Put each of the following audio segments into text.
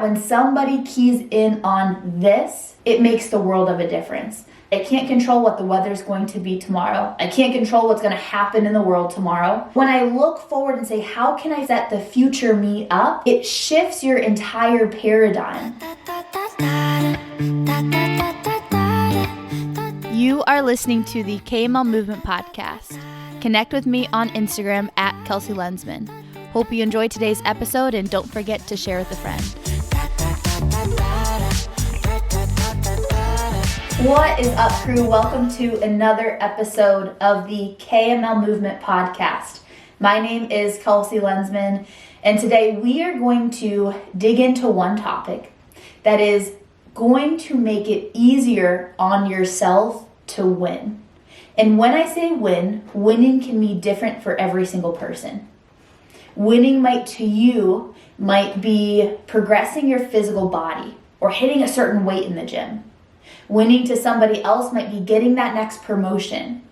when somebody keys in on this, it makes the world of a difference. I can't control what the weather's going to be tomorrow. I can't control what's going to happen in the world tomorrow. When I look forward and say, how can I set the future me up? It shifts your entire paradigm. You are listening to the KML Movement Podcast. Connect with me on Instagram at Kelsey Lensman. Hope you enjoyed today's episode and don't forget to share with a friend. What is up, crew? Welcome to another episode of the KML Movement Podcast. My name is Kelsey Lensman, and today we are going to dig into one topic that is going to make it easier on yourself to win. And when I say win, winning can be different for every single person. Winning might be progressing your physical body or hitting a certain weight in the gym. Winning to somebody else might be getting that next promotion.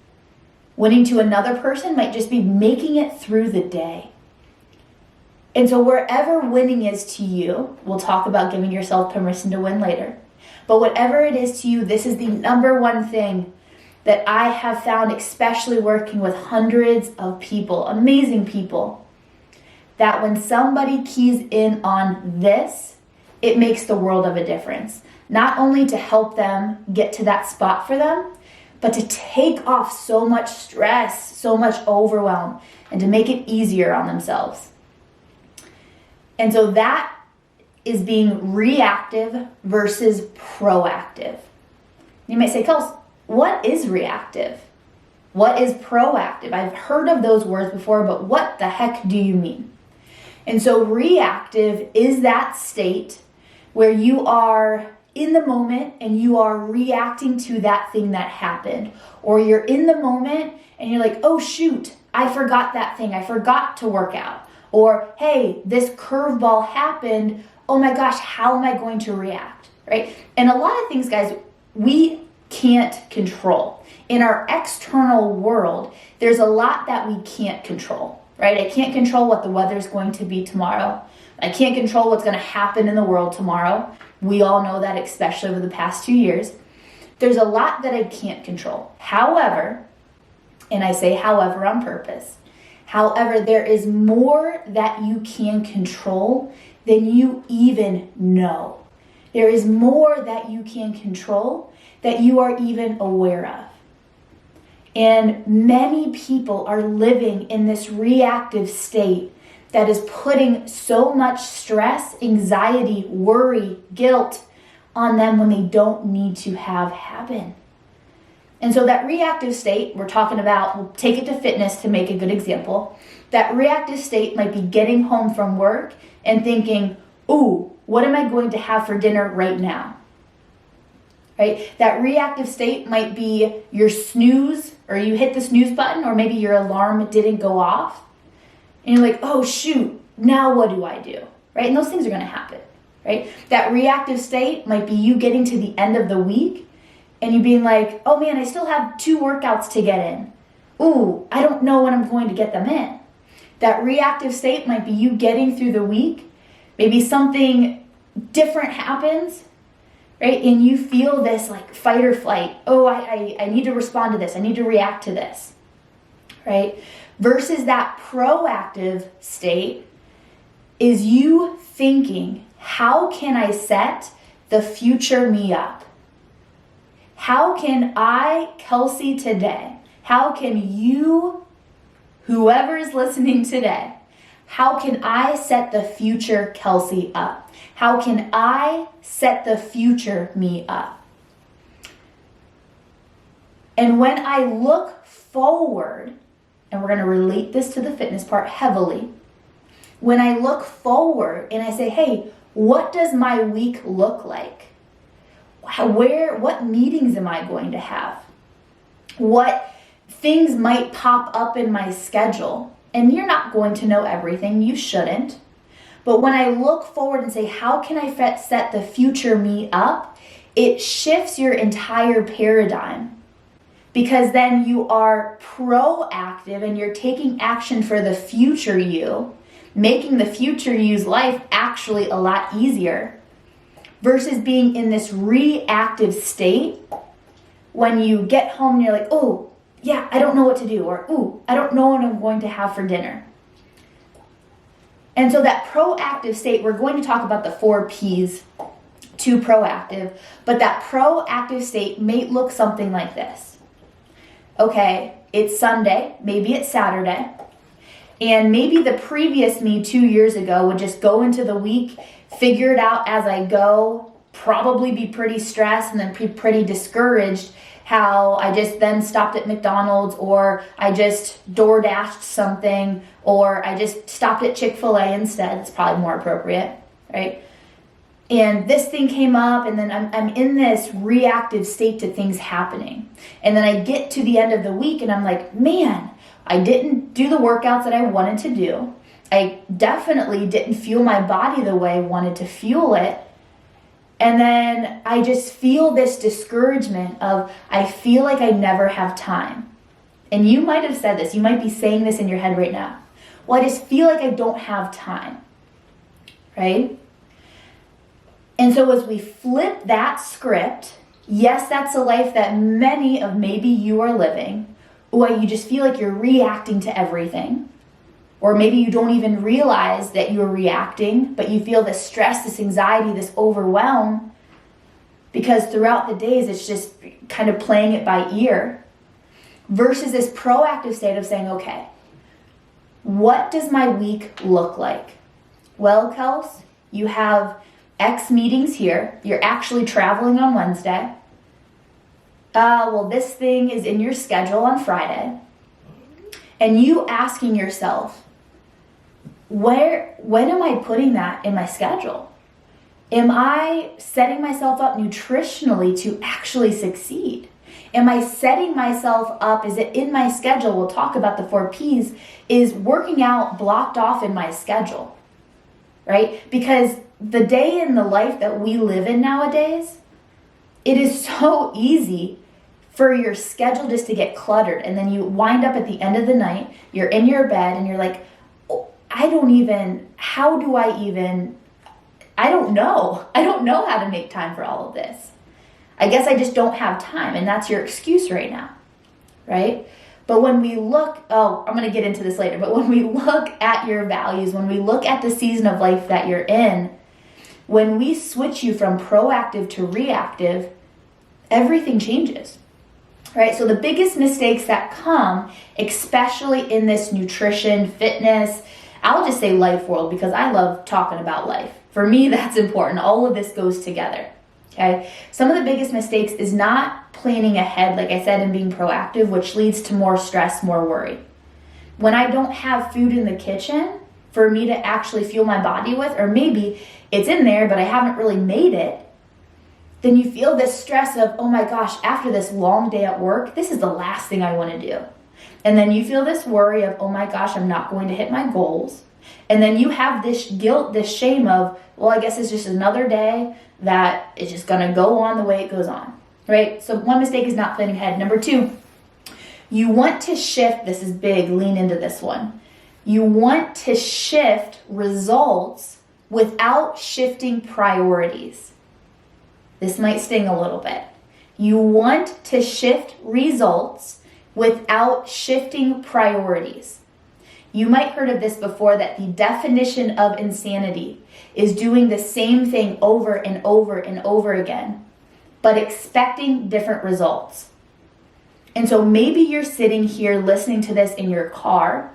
Winning to another person might just be making it through the day. And so wherever winning is to you, we'll talk about giving yourself permission to win later. But whatever it is to you, this is the number one thing that I have found, especially working with hundreds of people, amazing people, that when somebody keys in on this, it makes the world of a difference. Not only to help them get to that spot for them, but to take off so much stress, so much overwhelm, and to make it easier on themselves. And so that is being reactive versus proactive. You may say, Kels, what is reactive? What is proactive? I've heard of those words before, but what the heck do you mean? And so reactive is that state where you are in the moment and you are reacting to that thing that happened. Or you're in the moment and you're like, oh shoot, I forgot that thing. I forgot to work out. Or, hey, this curveball happened. Oh my gosh, how am I going to react, right? And a lot of things, guys, we can't control. In our external world, there's a lot that we can't control, right? I can't control what the weather's going to be tomorrow. I can't control what's going to happen in the world tomorrow. We all know that, especially over the past 2 years. There's a lot that I can't control. However, and I say however on purpose, however, there is more that you can control than you even know. There is more that you can control that you are even aware of. And many people are living in this reactive state that is putting so much stress, anxiety, worry, guilt on them when they don't need to have happen. And so that reactive state, we're talking about, we'll take it to fitness to make a good example. That reactive state might be getting home from work and thinking, ooh, what am I going to have for dinner right now? Right? That reactive state might be your snooze, or you hit the snooze button, or maybe your alarm didn't go off. And you're like, oh shoot, now what do I do? Right? And those things are going to happen, right? That reactive state might be you getting to the end of the week and you being like, oh man, I still have 2 workouts to get in. Ooh, I don't know when I'm going to get them in. That reactive state might be you getting through the week. Maybe something different happens, right? And you feel this like fight or flight. Oh, I need to respond to this. I need to react to this, right? Versus that proactive state is you thinking, how can I set the future me up? How can I, Kelsey, today, how can you, whoever is listening today, how can I set the future Kelsey up? How can I set the future me up? And when I look forward, and we're going to relate this to the fitness part heavily. When I look forward and I say, hey, what does my week look like? What meetings am I going to have? What things might pop up in my schedule? And you're not going to know everything. You shouldn't. But when I look forward and say, how can I set the future me up? It shifts your entire paradigm. Because then you are proactive and you're taking action for the future you, making the future you's life actually a lot easier. versus being in this reactive state when you get home and you're like, oh, yeah, I don't know what to do, or, ooh, I don't know what I'm going to have for dinner. And so that proactive state, we're going to talk about the 4 P's to proactive, but that proactive state may look something like this. Okay, it's Sunday, maybe it's Saturday, and maybe the previous me 2 years ago would just go into the week, figure it out as I go, probably be pretty stressed and then pretty discouraged how I just then stopped at McDonald's, or I just door dashed something, or I just stopped at Chick-fil-A instead. It's probably more appropriate, right? And this thing came up, and then I'm in this reactive state to things happening. And then I get to the end of the week and I'm like, man, I didn't do the workouts that I wanted to do. I definitely didn't fuel my body the way I wanted to fuel it. And then I just feel this discouragement of, I feel like I never have time. And you might have said this, you might be saying this in your head right now. Well, I just feel like I don't have time, right? And so as we flip that script, yes, that's a life that many of maybe you are living, or you just feel like you're reacting to everything. Or maybe you don't even realize that you're reacting, but you feel this stress, this anxiety, this overwhelm, because throughout the days, it's just kind of playing it by ear, versus this proactive state of saying, okay, what does my week look like? Well, Kels, you have X meetings here. You're actually traveling on Wednesday. Well, this thing is in your schedule on Friday. And you asking yourself, when am I putting that in my schedule? Am I setting myself up nutritionally to actually succeed? Am I setting myself up? Is it in my schedule? We'll talk about the 4 P's. Is working out blocked off in my schedule, right? Because the day in the life that we live in nowadays, it is so easy for your schedule just to get cluttered. And then you wind up at the end of the night, you're in your bed and you're like, oh, I don't know. I don't know how to make time for all of this. I guess I just don't have time. And that's your excuse right now, right? But when we look, I'm going to get into this later, but when we look at your values, when we look at the season of life that you're in, when we switch you from proactive to reactive, everything changes, right? So the biggest mistakes that come, especially in this nutrition, fitness, I'll just say life world, because I love talking about life. For me, that's important. All of this goes together, okay? Some of the biggest mistakes is not planning ahead, like I said, and being proactive, which leads to more stress, more worry. When I don't have food in the kitchen for me to actually fuel my body with, or maybe it's in there, but I haven't really made it, then you feel this stress of, oh my gosh, after this long day at work, this is the last thing I want to do. And then you feel this worry of, oh my gosh, I'm not going to hit my goals. And then you have this guilt, this shame of, well, I guess it's just another day that is just going to go on the way it goes on, right? So one mistake is not planning ahead. Number 2, you want to shift, this is big, lean into this one. You want to shift results without shifting priorities. This might sting a little bit. You want to shift results without shifting priorities. You might heard of this before, that the definition of insanity is doing the same thing over and over and over again, but expecting different results. And so maybe you're sitting here listening to this in your car.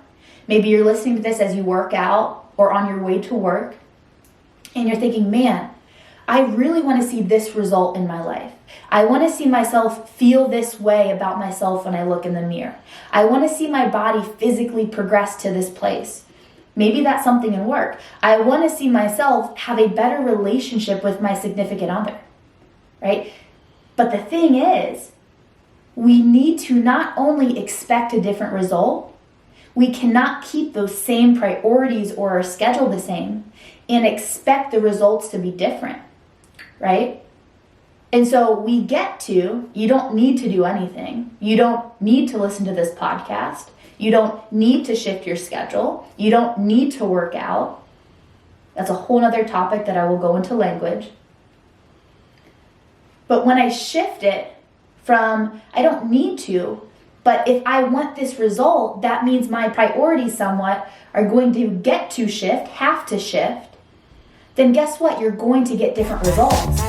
Maybe you're listening to this as you work out or on your way to work, and you're thinking, man, I really want to see this result in my life. I want to see myself feel this way about myself when I look in the mirror. I want to see my body physically progress to this place. Maybe that's something in work. I want to see myself have a better relationship with my significant other, right? But the thing is, we need to not only expect a different result, we cannot keep those same priorities or our schedule the same and expect the results to be different, right? And so we get to, you don't need to do anything. You don't need to listen to this podcast. You don't need to shift your schedule. You don't need to work out. That's a whole other topic that I will go into language. But when I shift it from, I don't need to, but if I want this result, that means my priorities somewhat are going to have to shift, then guess what? You're going to get different results.